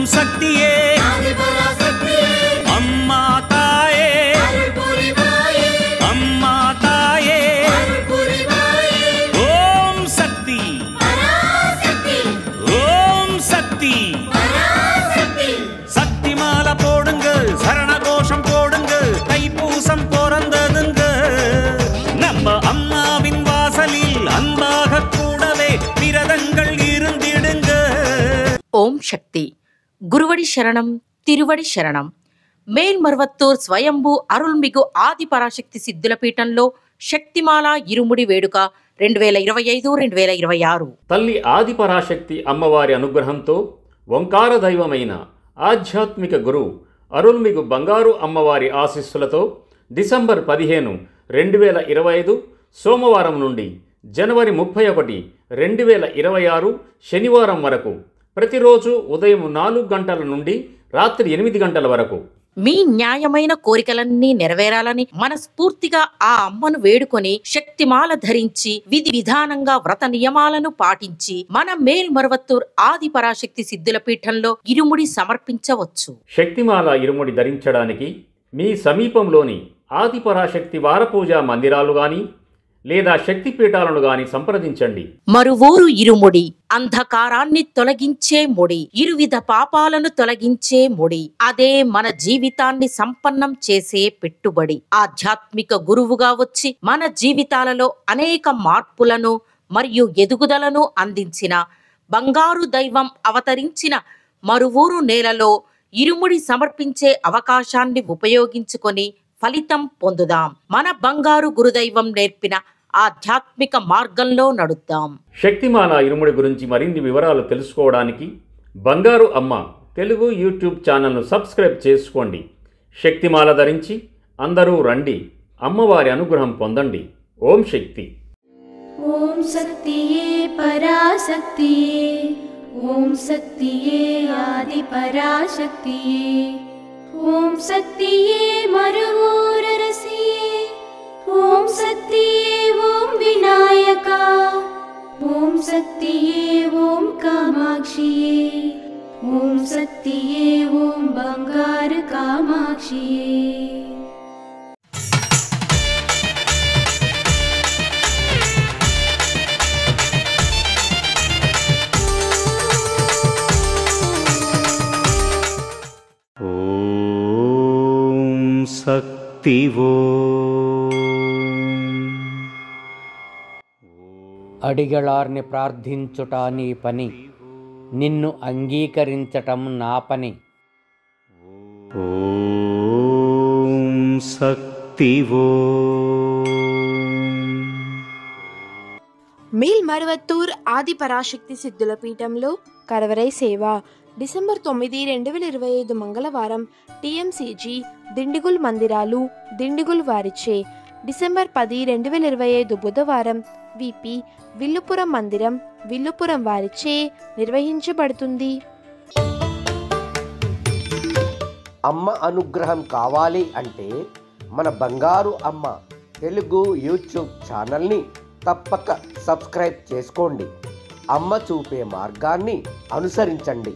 शक्तिये अम्मा ताये अम्मा ताये ओम शक्ति ओम शक्ति शक्तिमाल पोडुंग शरण घोषम पोडुंग தைப்பூசம் பிறந்ததுங்க நம்ம அம்மாவின் வாசலில் அன்பாக கூடவே விரதங்கள் இருந்திடுங்க. ఓం శక్తి గురువడి శరణం తిరువడి శరణం. మేల్మర్వత్తూర్ స్వయంభూ అరుల్మిగు ఆది పరాశక్తి సిద్ధుల పీఠంలో శక్తిమాల ఇరుముడి వేడుక 2025-2026. తల్లి ఆది పరాశక్తి అమ్మవారి అనుగ్రహంతో ఓంకార దైవమైన ఆధ్యాత్మిక గురు అరుల్మిగు బంగారు అమ్మవారి ఆశీస్సులతో డిసెంబర్ 15, 2025 సోమవారం నుండి జనవరి 31, 2026 శనివారం వరకు ప్రతిరోజు ఉదయం 4 గంటల నుండి రాత్రి 8 గంటల వరకు మీ న్యాయమైన కోరికలన్నీ నెరవేరాలని మనస్ఫూర్తిగా ఆ అమ్మను వేడుకొని శక్తిమాల ధరించి విధి విధానంగా వ్రత నియమాలను పాటించి మన మేల్మర్వత్తూర్ ఆది పరాశక్తి సిద్ధుల పీఠంలో ఇరుముడి సమర్పించవచ్చు. శక్తిమాల ఇరుముడి ధరించడానికి మీ సమీపంలోని ఆది పరాశక్తి వారపూజా మందిరాలు గాని లేదా శక్తిపీఠాలను గాని సంప్రదించండి. మరువూరు ఇరుముడి అంధకారాన్ని తొలగించే ముడి, ఇరువిధ పాపాలను తొలగించే ముడి, అదే మన జీవితాన్ని సంపన్నం చేసే పెట్టుబడి. ఆధ్యాత్మిక గురువుగా వచ్చి మన జీవితాలలో అనేక మార్పులను మరియు ఎదుగుదలను అందించిన బంగారు దైవం అవతరించిన మరువూరు నేలలో ఇరుముడి సమర్పించే అవకాశాన్ని ఉపయోగించుకొని ఫలితం పొందుదాం. మన బంగారు గురుదైవం నేర్పిన ఆధ్యాత్మిక మార్గంలో నడుద్దాం. శక్తిమాల ఇరుముడి గురించి మరిన్ని వివరాలు తెలుసుకోవడానికి బంగారు అమ్మ తెలుగు యూట్యూబ్ ఛానల్ను సబ్స్క్రైబ్ చేసుకోండి. శక్తిమాల ధరించి అందరూ రండి, అమ్మవారి అనుగ్రహం పొందండి. ఓం శక్తి. ఓం శక్తియే పరాశక్తియే ఓం శక్తియే ఆది పరాశక్తియే ఓం శక్తియే మరువూరరసియే ఓం శక్తియే ఓం వినాయక ఓం శక్తియే ఓం కామాక్షియే ఓం శక్తియే ఓం బంగారు కామాక్షియే. శక్తివో అడిగళార్ని ప్రార్థించుట నీ పని, నిన్ను అంగీకరించటం నా పని. ఓం శక్తివో. మేల్మర్వత్తూర్ ఆది పరాశక్తి సిద్ధుల పీఠంలో కరవరై సేవ డిసెంబర్ 9, 2025 మంగళవారం టీఎంసీజీ దిండిగుల్ మందిరాలు దిండిగుల్ వారిచే. డిసెంబర్ 10, 2025 బుధవారం విపి విల్లుపురం మందిరం విల్లుపురం వారిచే నిర్వహించబడుతుంది. అమ్మ అనుగ్రహం కావాలి అంటే మన బంగారు అమ్మ తెలుగు యూట్యూబ్ ఛానల్ని తప్పక సబ్స్క్రైబ్ చేసుకోండి. అమ్మ చూపే మార్గాన్ని అనుసరించండి.